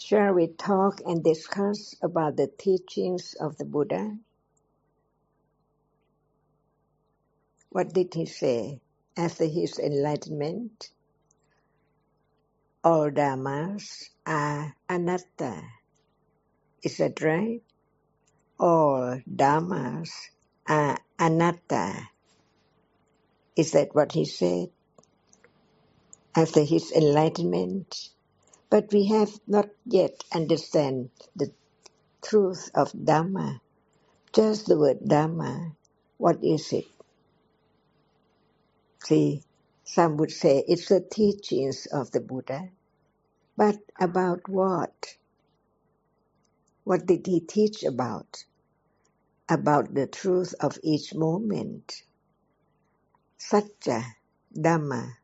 Shall we talk and discuss about the teachings of the Buddha? What did he say? After his enlightenment, all dhammas are anatta. Is that right? All dhammas are anatta. Is that what he said after his enlightenment? But we have not yet understand the truth of Dhamma. Just the word Dhamma, what is it? See, some would say it's the teachings of the Buddha. But about what? What did he teach about? About the truth of each moment. Sacca, Dhamma.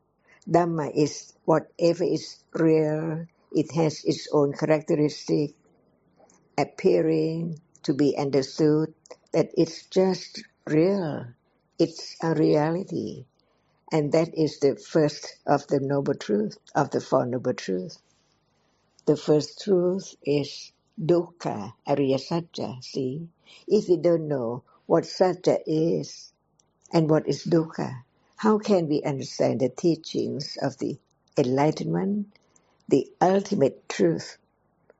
Dhamma is whatever is real. It has its own characteristic, appearing to be understood, that it's just real. It's a reality. And that is the first of the Noble Truth, of the Four Noble Truths. The first truth is Dukkha, ariya-sacca. See, if we don't know what Sacca is and what is Dukkha, how can we understand the teachings of the enlightenment, the ultimate truth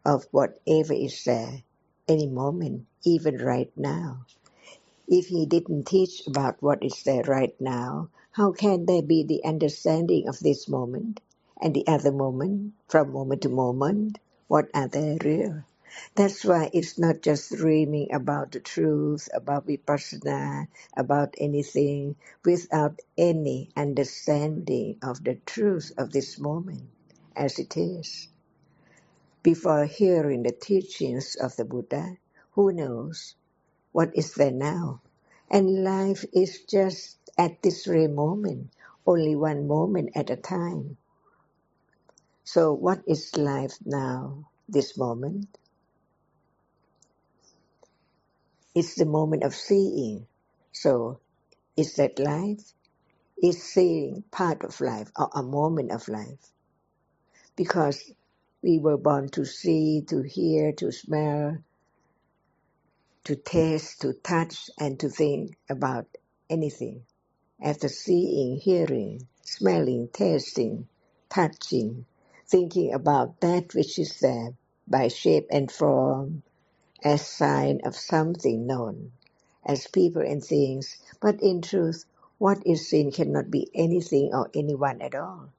of whatever is there, any moment, even right now? If he didn't teach about what is there right now, how can there be the understanding of this moment and the other moment, from moment to moment? What are they real? That's why it's not just dreaming about the truth, about vipassana, about anything, without any understanding of the truth of this moment as it is. Before hearing the teachings of the Buddha, who knows what is there now? And life is just at this very moment, only one moment at a time. So what is life now, this moment? It's the moment of seeing. So is that life? Is seeing part of life or a moment of life? Because we were born to see, to hear, to smell, to taste, to touch, and to think about anything. After seeing, hearing, smelling, tasting, touching, thinking about that which is there by shape and form as sign of something known, as people and things, but in truth, what is seen cannot be anything or anyone at all.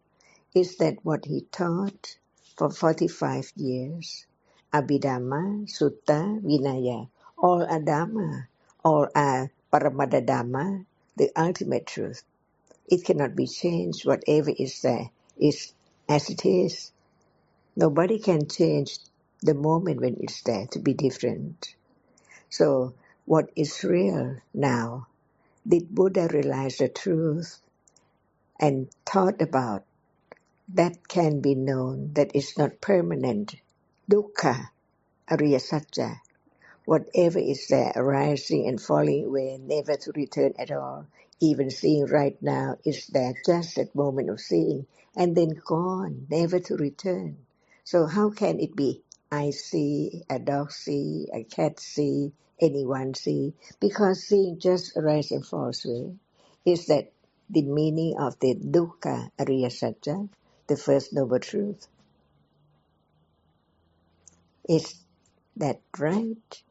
Is that what he taught for 45 years? Abhidhamma, Sutta, Vinaya, all are Dhamma, all are Paramada Dhamma, the ultimate truth. It cannot be changed. Whatever is there is as it is. Nobody can change the moment when it's there to be different. So what is real now? Did Buddha realize the truth and thought about that can be known, that is not permanent? Dukkha, ariya-sacca. Whatever is there, arising and falling away, never to return at all. Even seeing right now is there, just that moment of seeing, and then gone, never to return. So how can it be I see, a dog see, a cat see, anyone see? Because seeing just arises and falls away. Is that the meaning of the Dukkha ariya-sacca, the first noble truth? Is that right?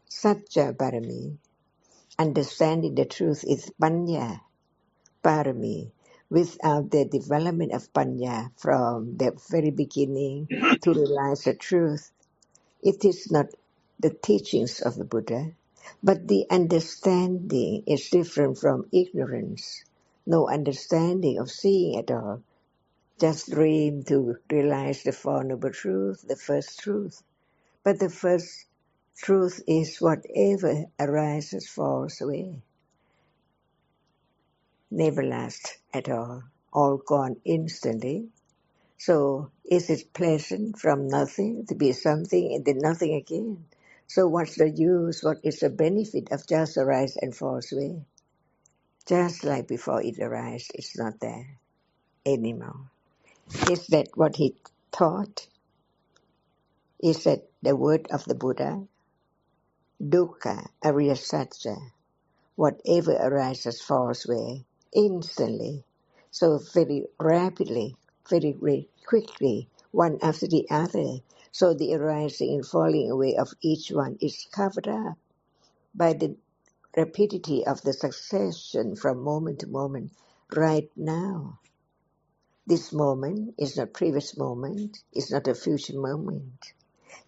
Sacca Parami. Understanding the truth is Panya Parami. Without the development of Panya from the very beginning to realize the truth, it is not the teachings of the Buddha, but the understanding is different from ignorance. No understanding of seeing at all. Just dream to realize the Four Noble Truths, the first truth. But the first truth is whatever arises falls away. Never lasts at all gone instantly. So is it pleasant from nothing to be something and then nothing again? So what's the use? What is the benefit of just arise and falls away? Just like before it arises, it's not there anymore. Is that what he taught? is that the word of the Buddha, Dukkha, ariya-sacca, whatever arises falls away instantly, so very rapidly, very, very quickly, one after the other. So the arising and falling away of each one is covered up by the rapidity of the succession from moment to moment right now. This moment is not previous moment, is not a future moment.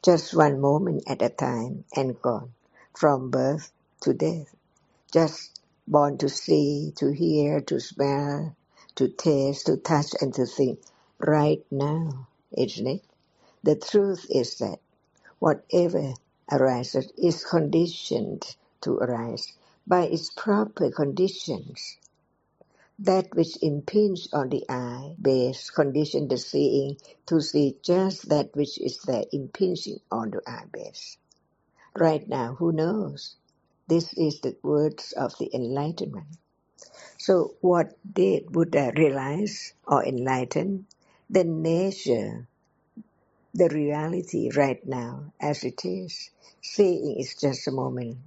Just one moment at a time and gone, from birth to death. Just born to see, to hear, to smell, to taste, to touch and to think right now, isn't it? The truth is that whatever arises is conditioned to arise by its proper conditions. That which impinges on the eye base condition the seeing to see just that which is there impinging on the eye base. Right now, who knows? This is the words of the enlightenment. So what did Buddha realize or enlighten? The nature, the reality right now as it is. Seeing is just a moment,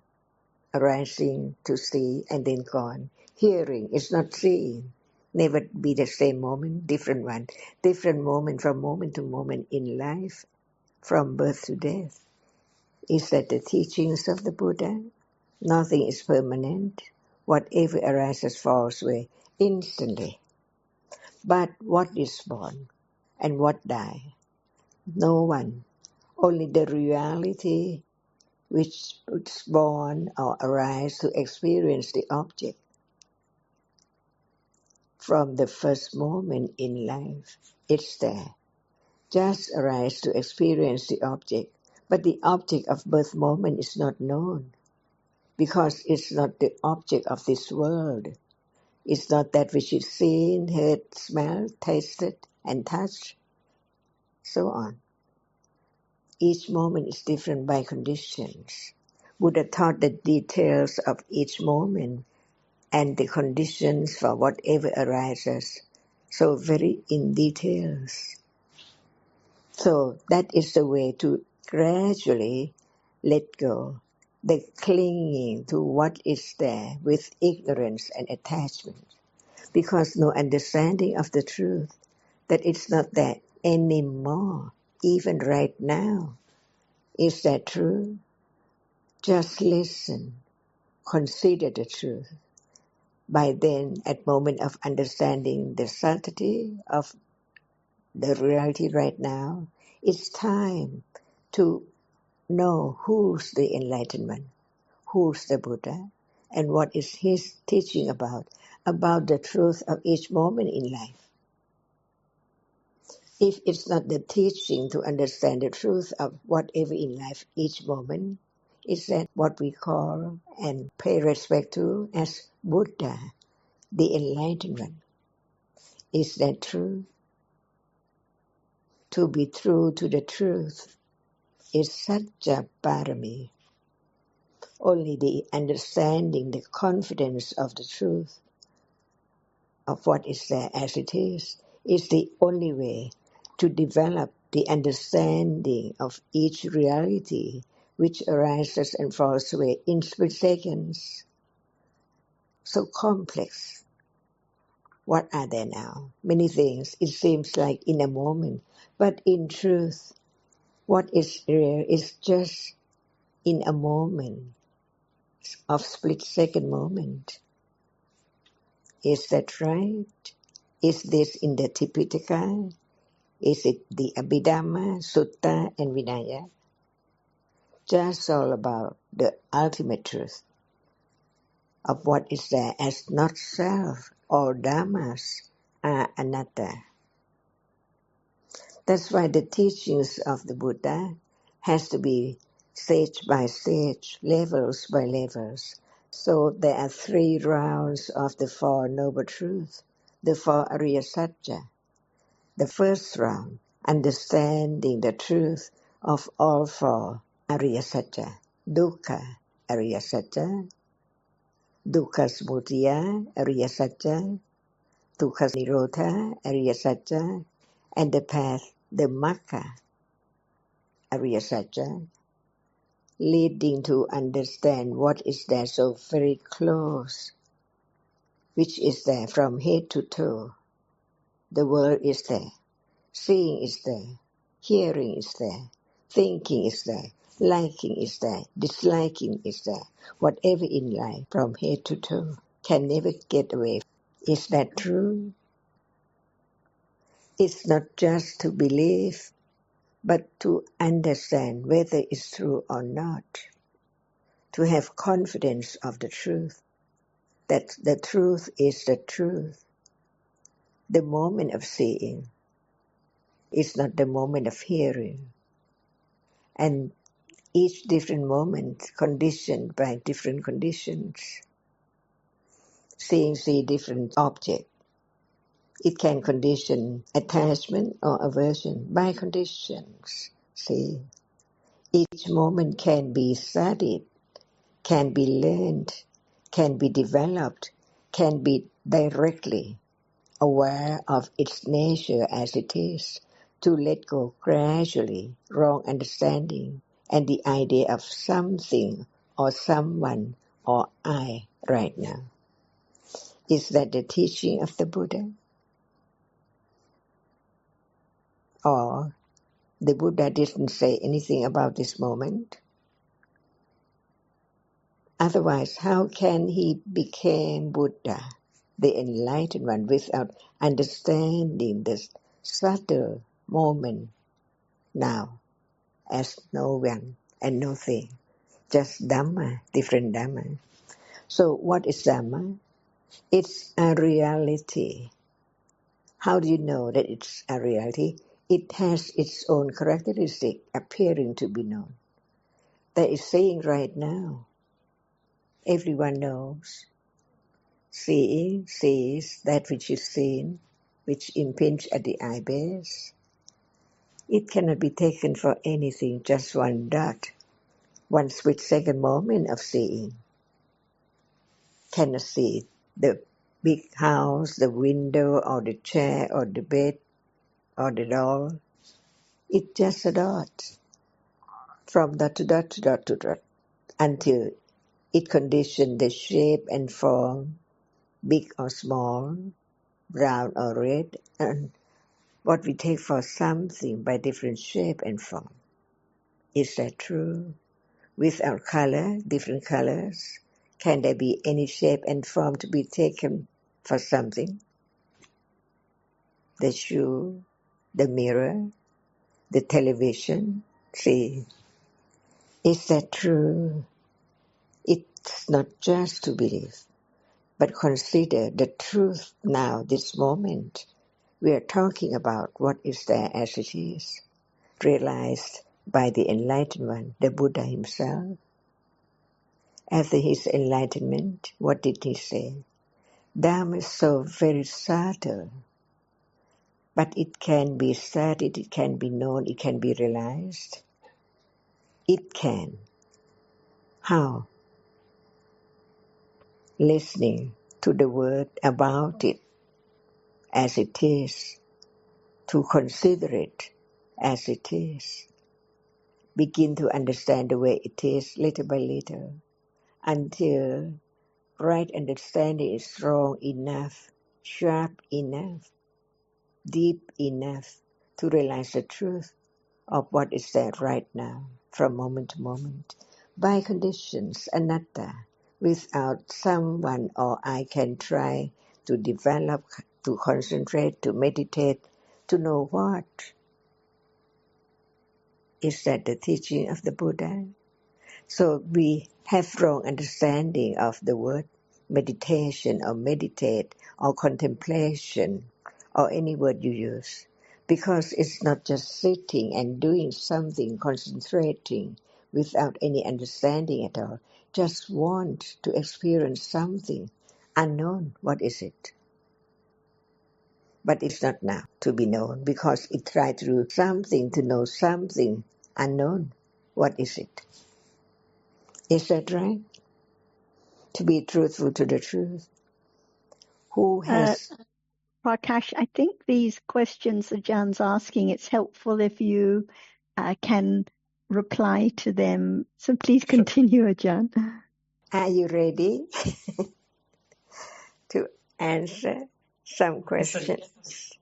arising to see and then gone. Hearing is not seeing, never be the same moment, different one. Different moment from moment to moment in life, from birth to death. Is that the teachings of the Buddha? Nothing is permanent. Whatever arises falls away instantly. But what is born and what die? No one. Only the reality which is born or arise to experience the object from the first moment in life. It's there. Just arise to experience the object. But the object of birth moment is not known because it's not the object of this world. It's not that which is seen, heard, smelled, tasted, and touched, so on. Each moment is different by conditions. Buddha taught the details of each moment and the conditions for whatever arises, so very in details. So that is the way to gradually let go, the clinging to what is there with ignorance and attachment, because no understanding of the truth that it's not there anymore, even right now. Is that true? Just listen, consider the truth. By then, at moment of understanding the subtlety of the reality right now, it's time to know who's the enlightenment, who's the Buddha, and what is his teaching about the truth of each moment in life. If it's not the teaching to understand the truth of whatever in life each moment, is that what we call and pay respect to as Buddha, the enlightenment. Is that true? To be true to the truth is such a parami. Only the understanding, the confidence of the truth of what is there as it is the only way to develop the understanding of each reality which arises and falls away in split seconds. So complex. What are there now? Many things. It seems like in a moment. But in truth, what is rare is just in a moment of split second moment. Is that right? Is this in the Tipitaka? Is it the Abhidhamma, Sutta, and Vinaya? Just all about the ultimate truth of what is there as not self. All dhammas are anatta. That's why the teachings of the Buddha has to be stage by stage, levels by levels. So there are 3 rounds of the 4 Noble Truths, the 4 ariya-sacca. The first round, understanding the truth of all 4 ariya-sacca. Dukkha, ariya-sacca. Dukkha samudaya, ariya-sacca. Dukkha nirodha, ariya-sacca. And the path, the Magga, ariya-sacca, leading to understand what is there so very close, which is there from head to toe. The world is there, seeing is there, hearing is there, thinking is there, liking is there, disliking is there. Whatever in life, from head to toe, can never get away. Is that true? It's not just to believe, but to understand whether it's true or not. To have confidence of the truth, that the truth is the truth. The moment of seeing is not the moment of hearing. And each different moment conditioned by different conditions. Seeing see different object. It can condition attachment or aversion by conditions. See, each moment can be studied, can be learned, can be developed, can be directly aware of its nature as it is, to let go gradually wrong understanding and the idea of something or someone or I right now. Is that the teaching of the Buddha? Or the Buddha didn't say anything about this moment? Otherwise, how can he become Buddha, the enlightened one, without understanding this subtle moment now as no one and no thing, just Dhamma, different Dhamma. So what is Dhamma? It's a reality. How do you know that it's a reality? It has its own characteristic appearing to be known. That is saying right now. Everyone knows. Seeing sees that which is seen, which impinges at the eye base. It cannot be taken for anything, just one dot, one split-second moment of seeing. Cannot see the big house, the window, or the chair, or the bed, or the doll. It's just a dot, from dot to dot to dot to dot, until it conditions the shape and form, big or small, brown or red, and what we take for something by different shape and form. Is that true? Without color, different colors, can there be any shape and form to be taken for something? The shoe, the mirror, the television. See, is that true? It's not just to believe, but consider the truth now, this moment. We are talking about what is there as it is, realized by the enlightened one, the Buddha himself. After his enlightenment, what did he say? Dhamma is so very subtle, but it can be studied, it can be known, it can be realized. It can. How? Listening to the word about it as it is, to consider it as it is. Begin to understand the way it is little by little, until right understanding is strong enough, sharp enough, deep enough to realize the truth of what is there right now, from moment to moment, by conditions, anatta, without someone or I can try to develop, to concentrate, to meditate, to know what. Is that the teaching of the Buddha? So we have wrong understanding of the word meditation or meditate or contemplation or any word you use, because it's not just sitting and doing something, concentrating without any understanding at all. Just want to experience something unknown. What is it? But it's not now to be known, because it tried to do something to know something unknown. What is it? Is that right? To be truthful to the truth. Who has... Prakash, I think these questions that Jan's asking, it's helpful if you can reply to them. So please continue, Ajahn. Are you ready to answer some questions?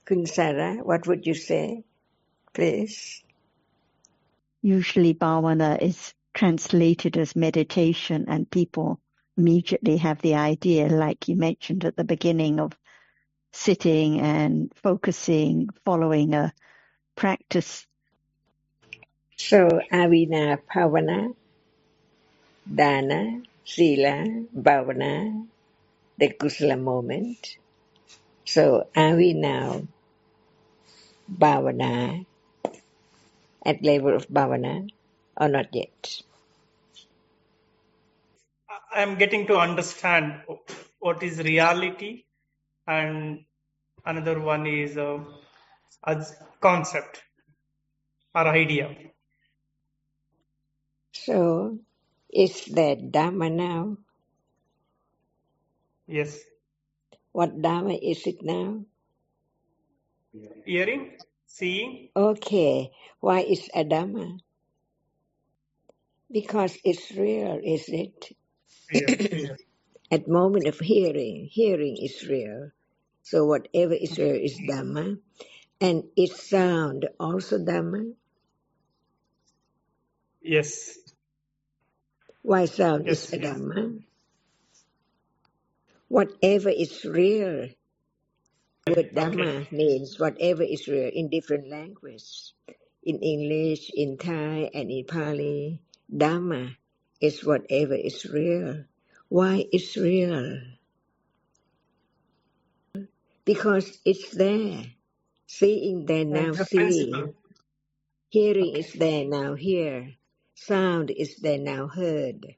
Kunsara, what would you say, please? Usually Bhavana is translated as meditation, and people immediately have the idea, like you mentioned at the beginning, of sitting and focusing, following a practice. So, Avina Bhavana, Dana, Sila, Bhavana, the Kusala moment. So, are we now Bhavana, at level of Bhavana, or not yet? I'm getting to understand what is reality, and another one is a concept or idea. So, is that Dhamma now? Yes. What Dhamma is it now? Hearing, seeing. Okay, why is a Dhamma? Because it's real, is it? Real. At moment of hearing, hearing is real. So whatever is real is Dhamma. And its sound also Dhamma. Yes. Why sound is Yes. a Dhamma? Whatever is real. Word Dhamma means whatever is real in different languages. In English, in Thai, and in Pali, Dhamma is whatever is real. Why is real? Because it's there. Seeing there now It's a see. principle. Hearing is there now hear. Sound is there now heard.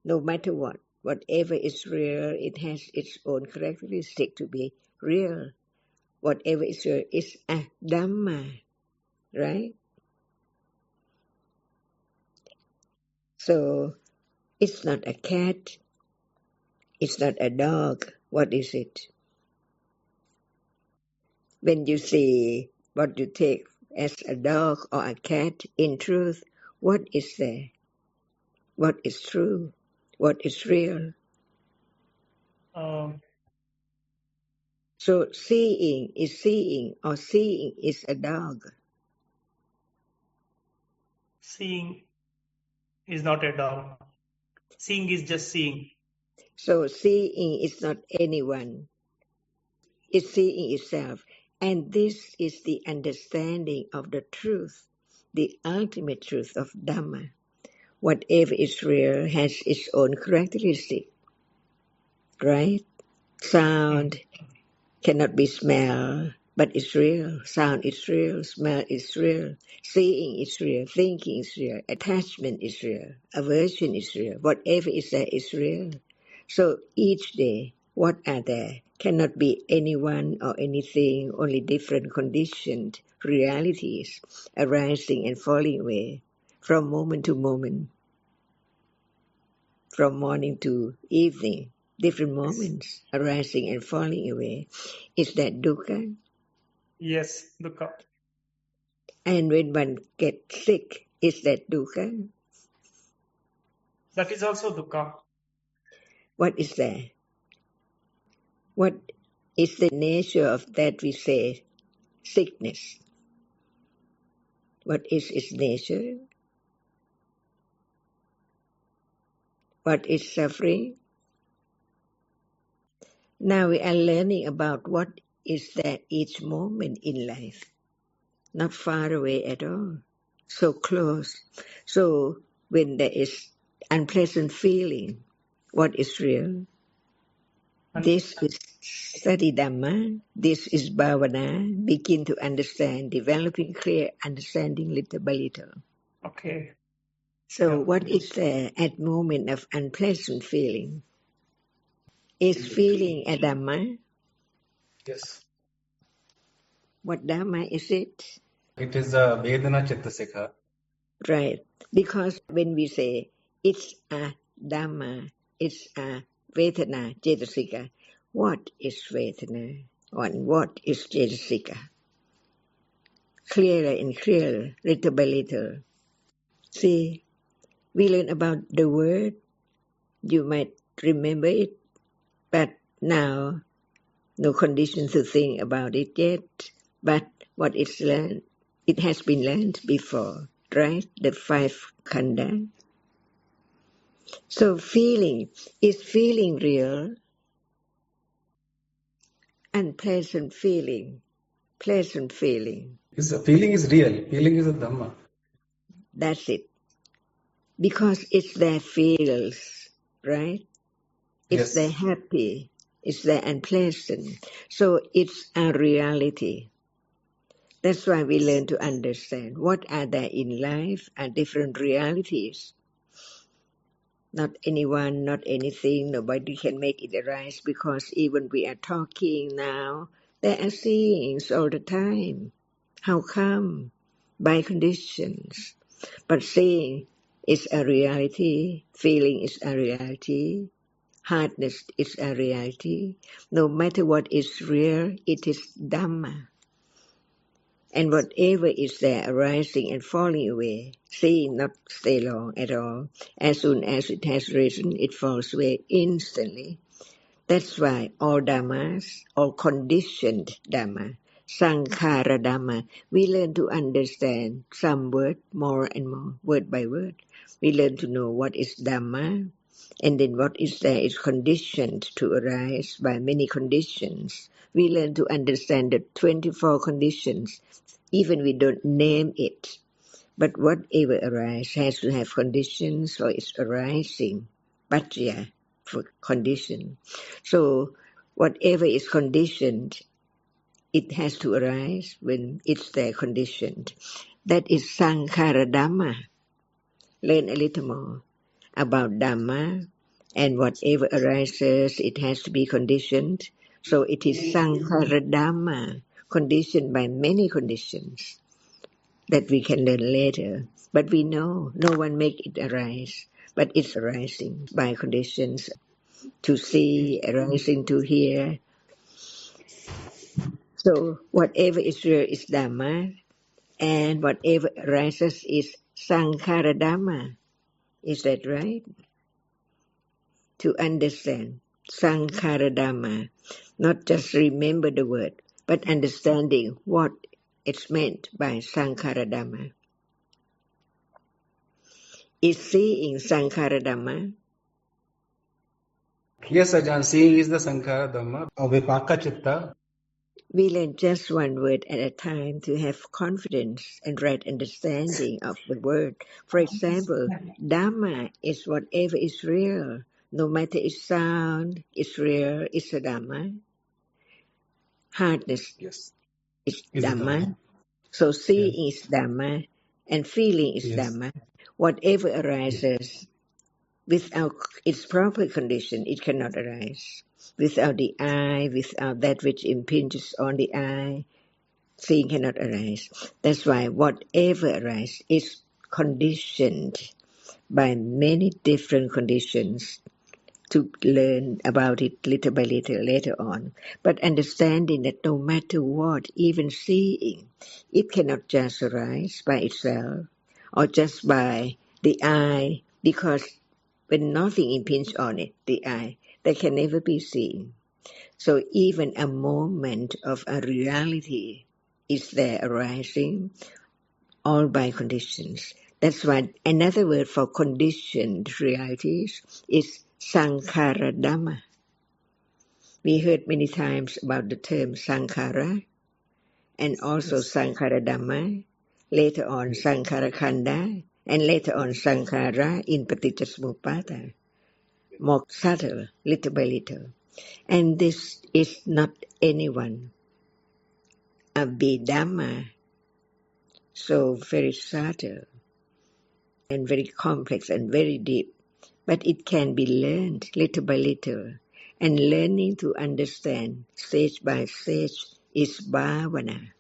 No matter what, whatever is real, it has its own characteristic to be real. Whatever is real is a Dhamma, right? So it's not a cat, it's not a dog. What is it? When you see what you take as a dog or a cat, in truth, what is there? What is true? What is real? So seeing is seeing, or seeing is a dog. Seeing is not a dog. Seeing is just seeing. So seeing is not anyone. It's seeing itself. And this is the understanding of the truth, the ultimate truth of Dhamma. Whatever is real has its own characteristic, right? Sound cannot be smelled, but it's real. Sound is real, smell is real, seeing is real, thinking is real, attachment is real, aversion is real. Whatever is there is real. So each day, what are there? Cannot be anyone or anything, only different conditioned realities arising and falling away from moment to moment, from morning to evening, different moments arising and falling away. Is that dukkha? Yes, dukkha. And when one gets sick, is that dukkha? That is also dukkha. What is that? What is the nature of that we say sickness? What is its nature? What is suffering? Now we are learning about what is that each moment in life. Not far away at all. So close. So when there is unpleasant feeling, what is real? This is study Dhamma. This is Bhavana. Begin to understand, developing clear understanding little by little. Okay. So Yeah. what is there at moment of unpleasant feeling? Is feeling a Dhamma? Yes. What Dhamma is it? It is a Vedana Chittasika. Right. Because when we say it's a Dhamma, it's a Vedana Cetasika, what is Vedana and what is Cetasika? clearer and clearer, little by little. See, we learn about the word, you might remember it, but now no condition to think about it yet. But what it's learned, it has been learned before, right? The five khandha. So feeling, is feeling real? Unpleasant feeling, pleasant feeling. Feeling is real. Feeling is a Dhamma. That's it. Because it's their feels, right? It's their Yes. happy, it's their unpleasant. So it's a reality. That's why we learn to understand what are there in life are different realities. Not anyone, not anything, nobody can make it arise because even we are talking now, there are seeings all the time. How come? By conditions. But seeing is a reality, feeling is a reality, hardness is a reality. No matter what is real, it is Dhamma. And whatever is there arising and falling away, seeing not stay long at all. As soon as it has risen, it falls away instantly. That's why all Dhammas, all conditioned Dhamma, Sankhara Dhamma, we learn to understand some word more and more, word by word. We learn to know what is Dhamma, and then what is there is conditioned to arise by many conditions. We learn to understand the 24 conditions, even we don't name it. But whatever arises has to have conditions, or it's arising. Paccaya for condition. So whatever is conditioned, it has to arise when it's there conditioned. That is Sankhara Dhamma. Learn a little more about Dhamma, and whatever arises, it has to be conditioned. So it is Sankhara Dhamma, conditioned by many conditions that we can learn later. But we know no one make it arise, but it's arising by conditions to see, arising to hear. So whatever is real is Dhamma, and whatever arises is Sankhara Dhamma. Is that right? To understand Sankhara Dhamma, not just remember the word, but understanding what it's meant by Sankhara Dhamma. Is seeing Sankhara Dhamma? Yes, Ajahn. Seeing is the Sankhara Dhamma. Vipaka Chitta. We learn just one word at a time to have confidence and right understanding of the word. For example, Dhamma is whatever is real. No matter its sound, it's real, it's a Dhamma. Hardness Yes. is Is a Dhamma. Dhamma. So Yes. seeing is Dhamma and feeling is Yes. Dhamma. Whatever Yes. arises without its proper condition, it cannot arise. Without the eye, without that which impinges on the eye, seeing cannot arise. That's why whatever arises is conditioned by many different conditions to learn about it little by little later on. But understanding that no matter what, even seeing, it cannot just arise by itself or just by the eye, because when nothing impinges on it, the eye, there can never be seen. So even a moment of a reality is there arising, all by conditions. That's why another word for conditioned realities is Sankhara Dhamma. We heard many times about the term Sankhara and also Yes. Sankhara Dhamma, later on Yes. Sankhara Khanda, and later on Sankhara in Paticcasamuppada. More subtle, little by little. And this is not anyone. Abhidhamma, so very subtle and very complex and very deep. But it can be learned little by little. And learning to understand stage by stage is Bhavana,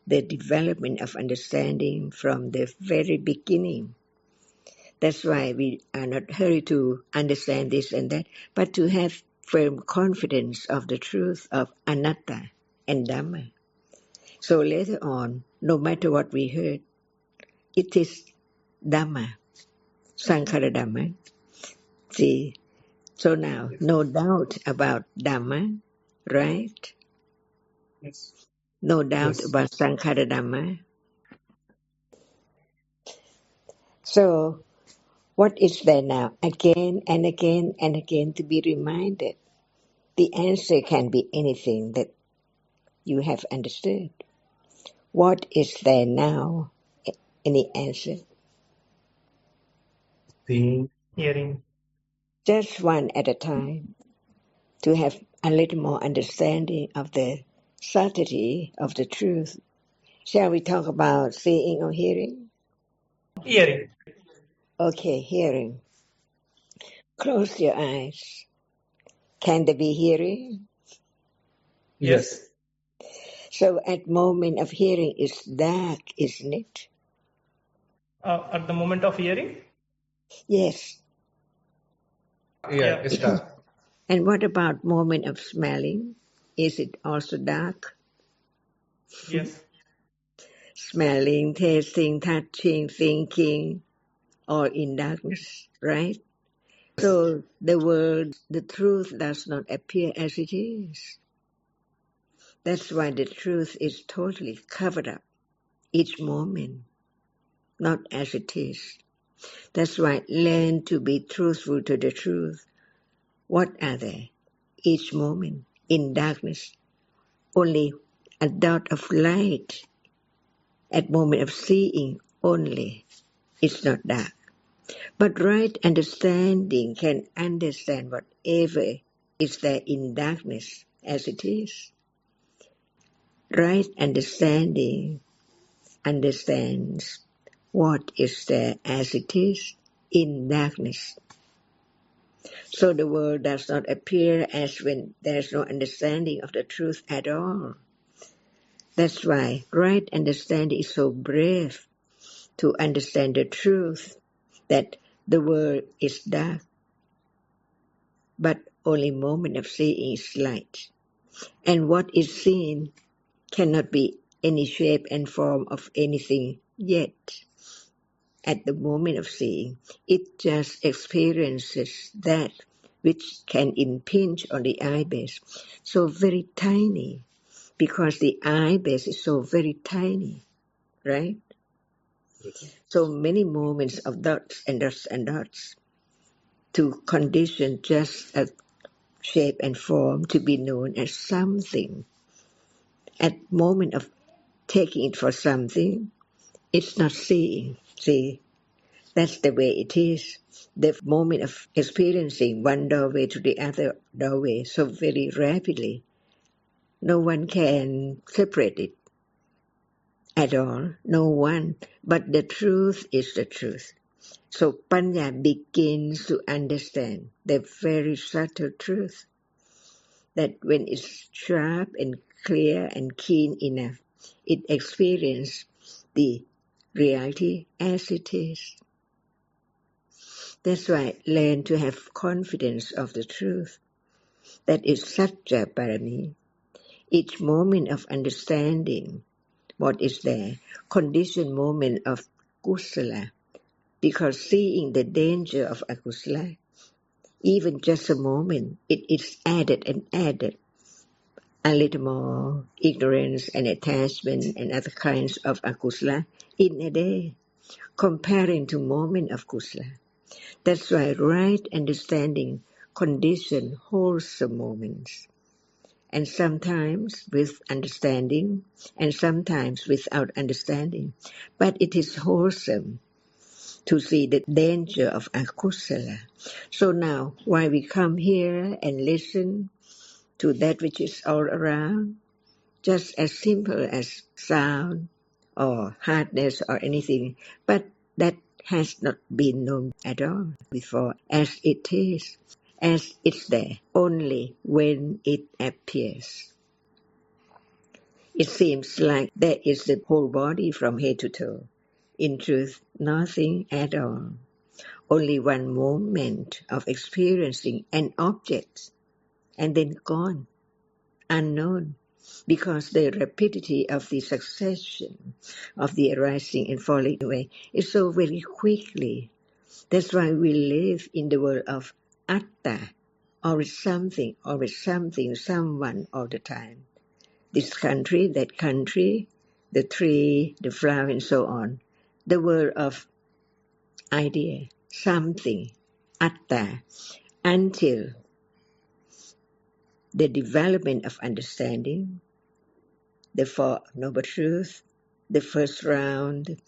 the development of understanding from the very beginning. That's why we are not hurried to understand this and that, but to have firm confidence of the truth of anatta and Dhamma. So later on, no matter what we heard, it is Dhamma, Sankhara Dhamma. See, so now, Yes. no doubt about Dhamma, right? Yes. No doubt Yes. about Sankhara Dhamma. So, what is there now? Again and again and again to be reminded. The answer can be anything that you have understood. What is there now? Any answer? Seeing. Hearing. Just one at a time, to have a little more understanding of the subtlety of the truth. Shall we talk about seeing or hearing? Hearing. Okay, hearing. Close your eyes. Can there be hearing? Yes. So at moment of hearing it's dark, isn't it? At the moment of hearing? Yes. Yeah, it's dark. And what about moment of smelling? Is it also dark? Yes. Smelling, tasting, touching, thinking, all in darkness, right? So the world, the truth does not appear as it is. That's why the truth is totally covered up each moment, not as it is. That's why learn to be truthful to the truth. What are they? Each moment in darkness, only a dot of light at moment of seeing only. It's not dark. But right understanding can understand whatever is there in darkness as it is. Right understanding understands what is there as it is in darkness. So the world does not appear as when there is no understanding of the truth at all. That's why right understanding is so brave to understand the truth that the world is dark, but only moment of seeing is light. And what is seen cannot be any shape and form of anything yet. At the moment of seeing, it just experiences that which can impinge on the eye base. So very tiny, because the eye base is so very tiny, right? So many moments of dots and dots and dots to condition just a shape and form to be known as something. At moment of taking it for something, it's not seeing. See, that's the way it is. The moment of experiencing one doorway to the other doorway so very rapidly, no one can separate it at all. No one. But the truth is the truth. So Panya begins to understand the very subtle truth that when it's sharp and clear and keen enough, it experiences the reality as it is. That's why learn to have confidence of the truth. That is Satya Parami. Each moment of understanding what is there, conditioned moment of kusala, because seeing the danger of akusala, even just a moment, it is added and added a little more ignorance and attachment and other kinds of akusala in a day, comparing to moment of kusala. That's why right understanding condition wholesome moments, and sometimes with understanding, and sometimes without understanding. But it is wholesome to see the danger of akusala. So now, while we come here and listen to that which is all around, just as simple as sound or hardness or anything, but that has not been known at all before as it is, as it's there, only when it appears. It seems like there is the whole body from head to toe. In truth, nothing at all. Only one moment of experiencing an object and then gone, unknown. because the rapidity of the succession of the arising and falling away is so very quickly. That's why we live in the world of atta, always something, someone all the time. This country, that country, the tree, the flower, and so on. The world of idea, something, atta, until the development of understanding, the Four Noble Truths, the first round,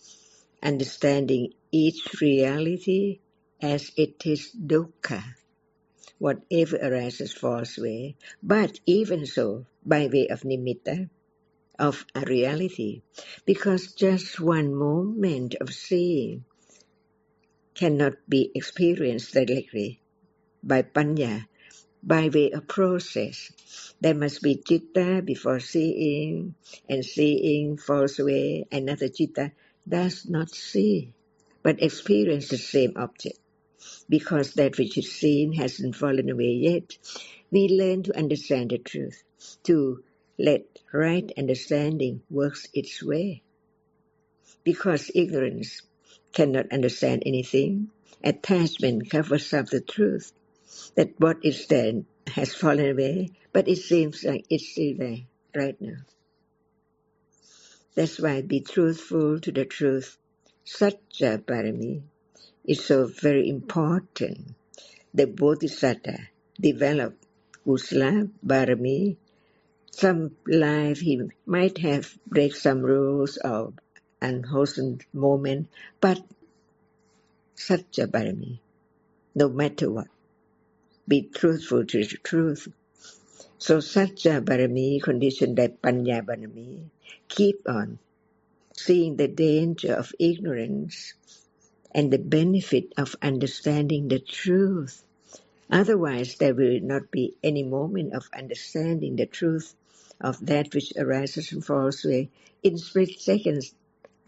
understanding each reality as it is dukkha, whatever arises falls away, but even so, by way of nimitta, of a reality, because just one moment of seeing cannot be experienced directly by panya, by way of process. There must be citta before seeing, and seeing falls away. Another citta does not see, but experience the same object. Because that which is seen hasn't fallen away yet, we learn to understand the truth, to let right understanding works its way. Because ignorance cannot understand anything, attachment covers up the truth, that what is there has fallen away, but it seems like it's still there right now. That's why be truthful to the truth. Sacca parami is so very important. The Bodhisattva developed kusala parami. Some life he might have break some rules or unwholesome moment, but Sacca parami, no matter what, be truthful to the truth. So Sacca parami, conditioned by Panya parami, keep on seeing the danger of ignorance and the benefit of understanding the truth. Otherwise, there will not be any moment of understanding the truth of that which arises and falls away in split seconds,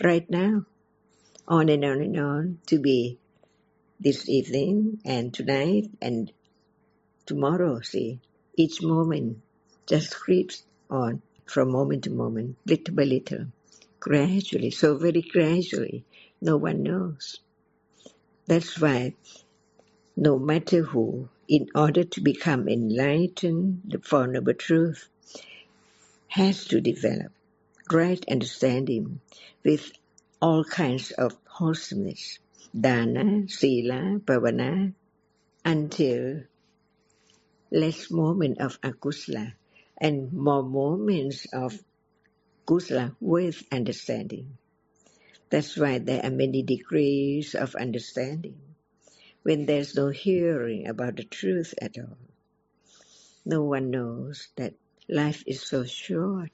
right now, on and on and on, to be this evening and tonight and tomorrow. See, each moment just creeps on from moment to moment, little by little, gradually, so very gradually. No one knows. That's why no matter who, in order to become enlightened, the Four Noble Truth has to develop right understanding with all kinds of wholesomeness, dana, sila, bhavana, until less moment of akusala and more moments of kusala with understanding. That's why there are many degrees of understanding. When there's no hearing about the truth at all, no one knows that life is so short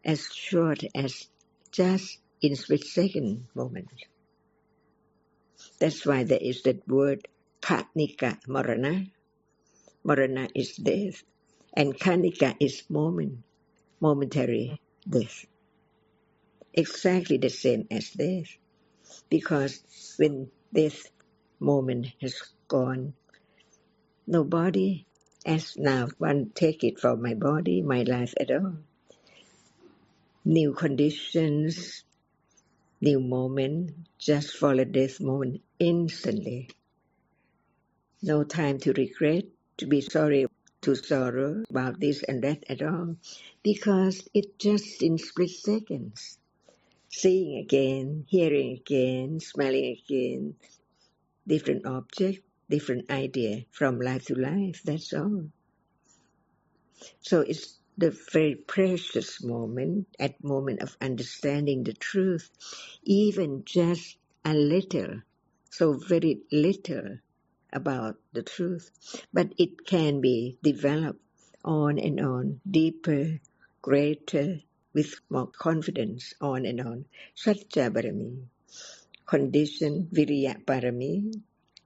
as just in split-second moment. That's why there is that word kanika marana. Marana is death, and kanika is momentary death. Exactly the same as death, because when death moment has gone, nobody as now one take it from my body, my life at all. New conditions, new moment, just follow this moment instantly. No time to regret, to be sorry, to sorrow about this and that at all, because it just in split seconds. Seeing again, hearing again, smelling again, different object, different idea from life to life, that's all. So it's the very precious moment, at moment of understanding the truth, even just a little, so very little about the truth, but it can be developed on and on, deeper, greater, with more confidence, on and on. Satya Barami, condition Viriya Barami,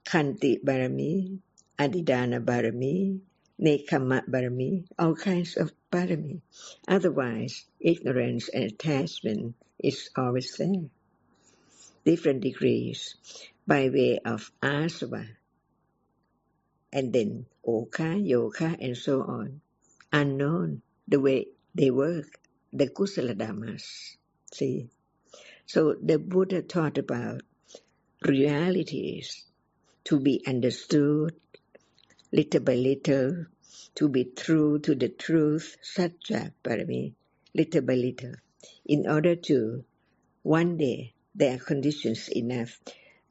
Kanti Barami, Adidana Barami, Nekama Barami, all kinds of Barami. Otherwise, ignorance and attachment is always there. Different degrees by way of asava, and then oka, yoka, and so on. Unknown, the way they work, the Kusala Dhammas. See? So the Buddha taught about realities to be understood little by little, to be true to the truth, Satya Parami, little by little, in order to one day there are conditions enough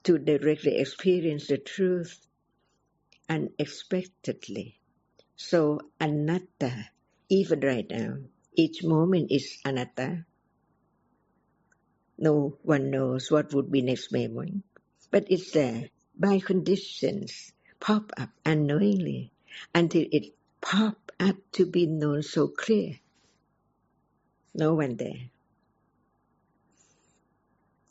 to directly experience the truth unexpectedly. So anatta, even right now, each moment is anatta. No one knows what would be next moment, but it's there by conditions, pop up unknowingly until it pop up to be known so clear. No one there.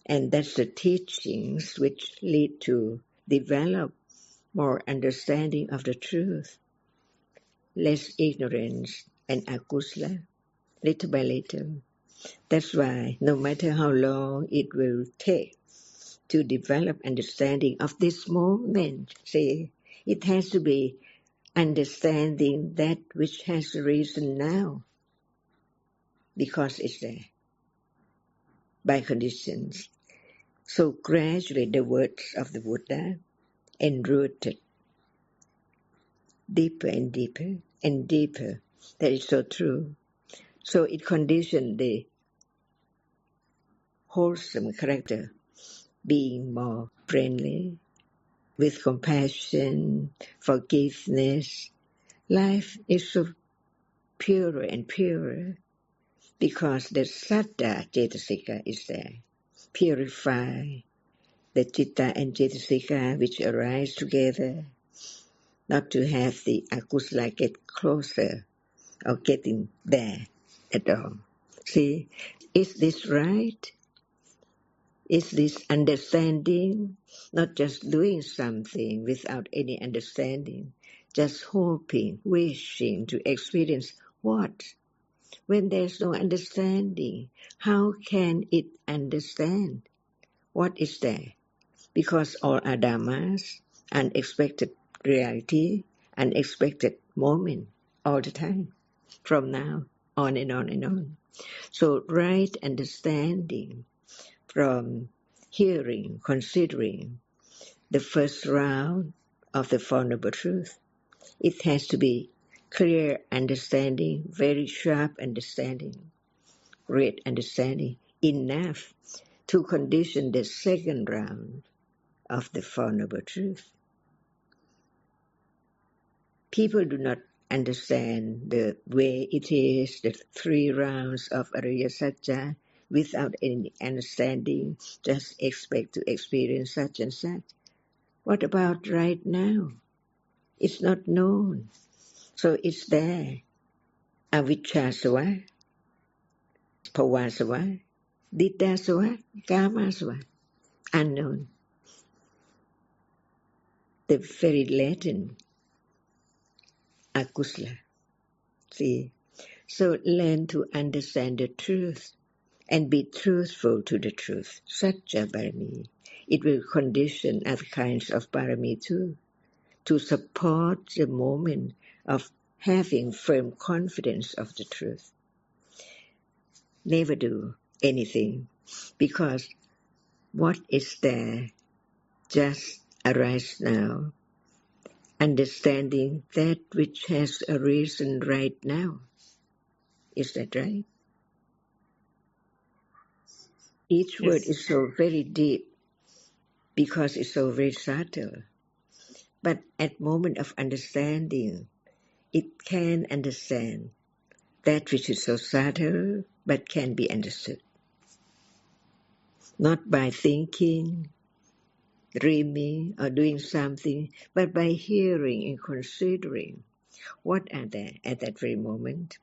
And that's the teachings which lead to develop more understanding of the truth, less ignorance and akusala, little by little. That's why no matter how long it will take to develop understanding of this moment, see, it has to be understanding that which has arisen now, because it's there, by conditions. So gradually the words of the Buddha enrooted deeper and deeper and deeper. That is so true. So it conditioned the wholesome character, being more friendly, with compassion, forgiveness. Life is so purer and purer because the sattva cetasika is there. Purify the citta and cetasika which arise together, not to have the akusala get closer or getting there at all. See, is this right? Is this understanding? Not just doing something without any understanding, just hoping, wishing to experience what? When there's no understanding, how can it understand? What is there? Because all are dhammas, unexpected reality, unexpected moment, all the time, from now on and on and on. So right understanding from hearing, considering the first round of the Four Noble Truths, it has to be clear understanding, very sharp understanding, great understanding, enough to condition the second round of the Four Noble Truths. People do not understand the way it is, the three rounds of ariya-sacca, without any understanding, just expect to experience such and such. What about right now? It's not known. So it's there. Avijjasava, Bhavana, Diddhasava, Kamasava, unknown. The very latent akusala. See? So learn to understand the truth and be truthful to the truth. Satya Parami. It will condition other kinds of Parami too, to support the moment of having firm confidence of the truth. Never do anything because what is there just arise now, understanding that which has arisen right now. Is that right? Each word Yes. is so very deep because it's so very subtle. But at moment of understanding, it can understand that which is so subtle but can be understood. Not by thinking, dreaming, or doing something, but by hearing and considering what are there at that very moment.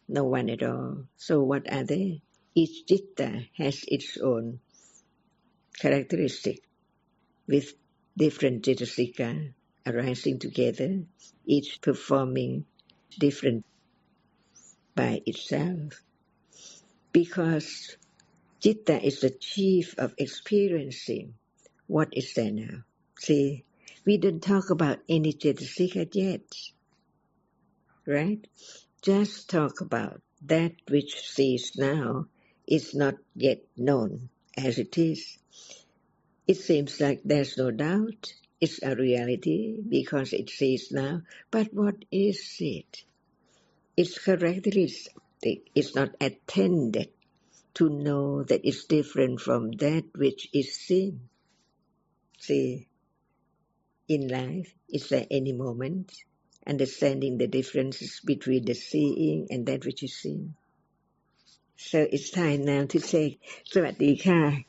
No one at all. So what are they? Each citta has its own characteristic with different cetasika arising together, each performing different by itself. Because citta is the chief of experiencing what is there now. See, we don't talk about any cetasika yet, right? just talk about that which sees now is not yet known as it is. It seems like there's no doubt. It's a reality because it sees now. But what is it? Its characteristic is not attended to know that it's different from that which is seen. See, in life, is there any moment understanding the differences between the seeing and that which is seen? So it's time now to say สวัสดีค่ะ